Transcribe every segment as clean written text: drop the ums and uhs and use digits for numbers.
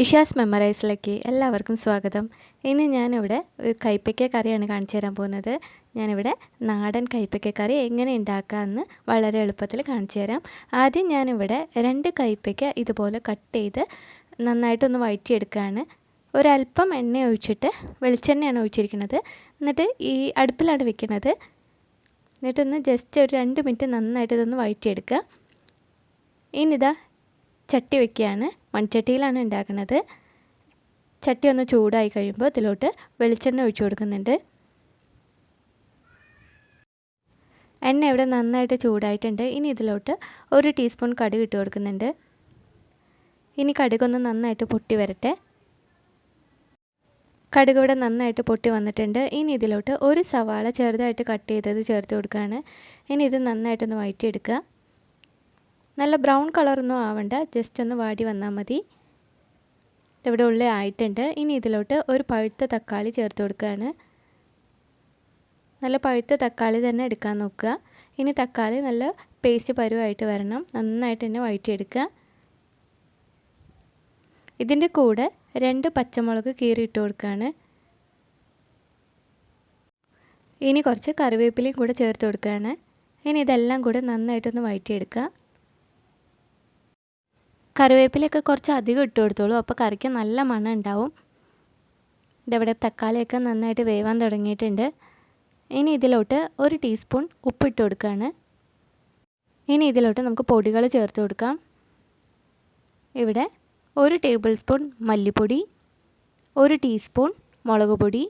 ഇഷാസ് മെമ്മറൈസിലേക്ക് എല്ലാവർക്കും സ്വാഗതം. ഇന്ന് ഞാനിവിടെ ഒരു കൈപ്പയ്ക്ക കറിയാണ് കാണിച്ചു തരാൻ പോകുന്നത്. ഞാനിവിടെ നാടൻ കൈപ്പയ്ക്ക കറി എങ്ങനെ ഉണ്ടാക്കാമെന്ന് വളരെ എളുപ്പത്തിൽ കാണിച്ചു തരാം. ആദ്യം ഞാനിവിടെ 2 കൈപ്പയ്ക്ക ഇതുപോലെ കട്ട് ചെയ്ത് നന്നായിട്ടൊന്ന് വഴറ്റിയെടുക്കുകയാണ്. ഒരല്പം എണ്ണ ഒഴിച്ചിട്ട്, വെളിച്ചെണ്ണയാണ് ഒഴിച്ചിരിക്കുന്നത്. എന്നിട്ട് ഈ അടുപ്പിലാണ് വെക്കുന്നത്. എന്നിട്ടൊന്ന് ജസ്റ്റ് ഒരു 2 മിനിറ്റ് നന്നായിട്ട് ഇതൊന്ന് വഴറ്റിയെടുക്കുക. ഇനിതാ ചട്ടി വയ്ക്കുകയാണ്. മൺചട്ടിയിലാണ് ഉണ്ടാക്കുന്നത്. ചട്ടി ഒന്ന് ചൂടായി കഴിയുമ്പോൾ ഇതിലോട്ട് വെളിച്ചെണ്ണ ഒഴിച്ചു കൊടുക്കുന്നുണ്ട്. എണ്ണ ഇവിടെ നന്നായിട്ട് ചൂടായിട്ടുണ്ട്. ഇനി ഇതിലോട്ട് 1 ടീസ്പൂൺ കടുക് ഇട്ട് കൊടുക്കുന്നുണ്ട്. ഇനി കടുകൊന്ന് നന്നായിട്ട് പൊട്ടി വരട്ടെ. കടുക് ഇവിടെ നന്നായിട്ട് പൊട്ടി വന്നിട്ടുണ്ട്. ഇനി ഇതിലോട്ട് 1 സവാള ചെറുതായിട്ട് കട്ട് ചെയ്തത് ചേർത്ത് കൊടുക്കുകയാണ്. ഇനി ഇത് നന്നായിട്ടൊന്ന് വഴറ്റിയെടുക്കുക. നല്ല ബ്രൗൺ കളറൊന്നും ആവണ്ട, ജസ്റ്റ് ഒന്ന് വാടി വന്നാൽ മതി. ഇവിടെ ഉള്ളി ആയിട്ടുണ്ട്. ഇനി ഇതിലോട്ട് ഒരു പഴുത്ത തക്കാളി ചേർത്ത് കൊടുക്കുകയാണ്. നല്ല പഴുത്ത തക്കാളി തന്നെ എടുക്കാൻ നോക്കുക. ഇനി തക്കാളി നല്ല പേസ്റ്റ് പരുവായിട്ട് വരണം. നന്നായിട്ട് തന്നെ വഴറ്റിയെടുക്കുക. ഇതിൻ്റെ കൂടെ 2 പച്ചമുളക് കീറിയിട്ട് കൊടുക്കുകയാണ്. ഇനി കുറച്ച് കറിവേപ്പിലയും കൂടെ ചേർത്ത് കൊടുക്കുകയാണ്. ഇനി ഇതെല്ലാം കൂടെ നന്നായിട്ടൊന്ന് വഴറ്റിയെടുക്കുക. കറിവേപ്പിലയൊക്കെ കുറച്ച് അധികം ഇട്ട് കൊടുത്തോളൂ, അപ്പോൾ കറിക്ക് നല്ല മണം ഉണ്ടാവും. ഇതവിടെ തക്കാളിയൊക്കെ നന്നായിട്ട് വേവാൻ തുടങ്ങിയിട്ടുണ്ട്. ഇനി ഇതിലോട്ട് 1 ടീസ്പൂൺ ഉപ്പിട്ട് കൊടുക്കുകയാണ്. ഇനി ഇതിലോട്ട് നമുക്ക് പൊടികൾ ചേർത്ത് കൊടുക്കാം. ഇവിടെ 1 ടേബിൾ സ്പൂൺ മല്ലിപ്പൊടി, 1 ടീസ്പൂൺ മുളക് പൊടി,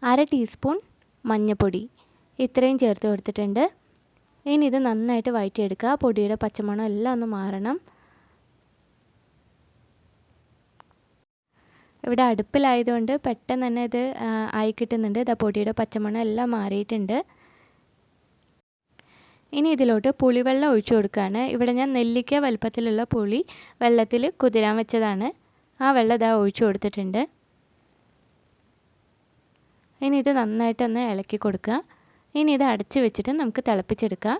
1/2 ടീസ്പൂൺ മഞ്ഞൾപ്പൊടി, ഇത്രയും ചേർത്ത് കൊടുത്തിട്ടുണ്ട്. ഇനി ഇത് നന്നായിട്ട് വഴറ്റിയെടുക്കുക. പൊടിയുടെ പച്ചമണം എല്ലാം ഒന്ന് മാറണം. ഇവിടെ അടുപ്പിലായതുകൊണ്ട് പെട്ടെന്ന് തന്നെ ഇത് ആയി കിട്ടുന്നുണ്ട്. ഇതാ പൊടിയുടെ പച്ചമണം എല്ലാം മാറിയിട്ടുണ്ട്. ഇനി ഇതിലോട്ട് പുളിവെള്ളം ഒഴിച്ചു കൊടുക്കുകയാണ്. ഇവിടെ ഞാൻ നെല്ലിക്ക വലുപ്പത്തിലുള്ള പുളി വെള്ളത്തിൽ കുതിരാൻ വെച്ചതാണ്. ആ വെള്ളം ഇതാ ഒഴിച്ചു കൊടുത്തിട്ടുണ്ട്. ഇനി ഇത് നന്നായിട്ടൊന്ന് ഇളക്കി കൊടുക്കുക. ഇനി ഇത് അടച്ചു വെച്ചിട്ട് നമുക്ക് തിളപ്പിച്ചെടുക്കാം.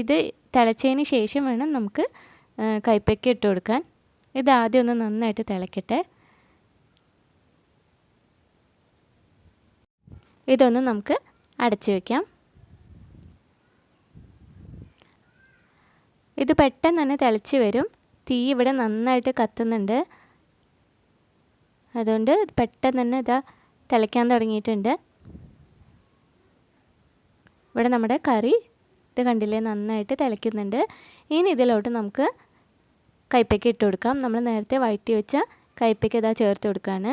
ഇത് തിളച്ചതിന് ശേഷം വേണം നമുക്ക് കൈപ്പയ്ക്ക ഇട്ട് കൊടുക്കാൻ. ഇത് ആദ്യം ഒന്ന് നന്നായിട്ട് തിളക്കട്ടെ. ഇതൊന്ന് നമുക്ക് അടച്ചു വയ്ക്കാം. ഇത് പെട്ടെന്ന് തന്നെ തിളച്ച് വരും. തീ ഇവിടെ നന്നായിട്ട് കത്തുന്നുണ്ട്. അതുകൊണ്ട് പെട്ടെന്ന് തന്നെ ഇതാ തിളയ്ക്കാൻ തുടങ്ങിയിട്ടുണ്ട്. ഇവിടെ നമ്മുടെ കറി ഇത് കണ്ടില്ലേ, നന്നായിട്ട് തിളയ്ക്കുന്നുണ്ട്. ഇനി ഇതിലോട്ട് നമുക്ക് കൈപ്പയ്ക്ക ഇട്ട് കൊടുക്കാം. നമ്മൾ നേരത്തെ വഴറ്റി വെച്ച കൈപ്പയ്ക്ക ഇതാ ചേർത്ത് കൊടുക്കുകയാണ്.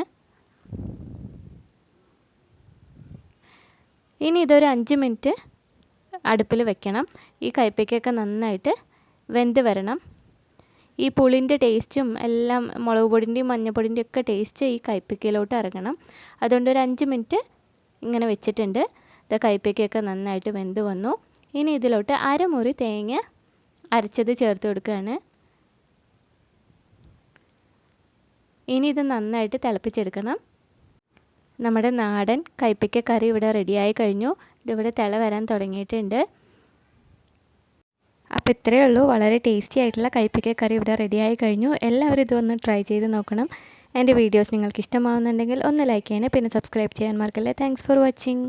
ഇനി ഇതൊരു 5 മിനിറ്റ് അടുപ്പിൽ വെക്കണം. ഈ കൈപ്പയ്ക്കൊക്കെ നന്നായിട്ട് വെന്ത് വരണം. ഈ പുളിൻ്റെ ടേസ്റ്റും എല്ലാം മുളക് പൊടിൻ്റെയും മഞ്ഞൾപ്പൊടിൻ്റെയും ഒക്കെ ടേസ്റ്റ് ഈ കൈപ്പയ്ക്കയിലോട്ട് ഇറങ്ങണം. അതുകൊണ്ട് ഒരു 5 മിനിറ്റ് ഇങ്ങനെ വെച്ചിട്ടുണ്ട്. ഇത് കൈപ്പയ്ക്കൊക്കെ നന്നായിട്ട് വെന്ത് വന്നു. ഇനി ഇതിലോട്ട് 1/2 മുറി തേങ്ങ അരച്ചത് ചേർത്ത് കൊടുക്കുകയാണ്. ഇനി ഇത് നന്നായിട്ട് തിളപ്പിച്ചെടുക്കണം. നമ്മുടെ നാടൻ കൈപ്പയ്ക്ക കറി ഇവിടെ റെഡിയായി കഴിഞ്ഞു. ഇതിവിടെ തിള വരാൻ തുടങ്ങിയിട്ടുണ്ട്. അപ്പോൾ ഇത്രയേ ഉള്ളൂ. വളരെ ടേസ്റ്റി ആയിട്ടുള്ള കൈപ്പയ്ക്ക കറി ഇവിടെ റെഡിയായി കഴിഞ്ഞു. എല്ലാവരും ഇതൊന്ന് ട്രൈ ചെയ്ത് നോക്കണം. എൻ്റെ വീഡിയോസ് നിങ്ങൾക്ക് ഇഷ്ടമാവുന്നുണ്ടെങ്കിൽ ഒന്ന് ലൈക്ക് ചെയ്യണേ. പിന്നെ സബ്സ്ക്രൈബ് ചെയ്യാൻ മറക്കല്ലേ. Thanks for watching.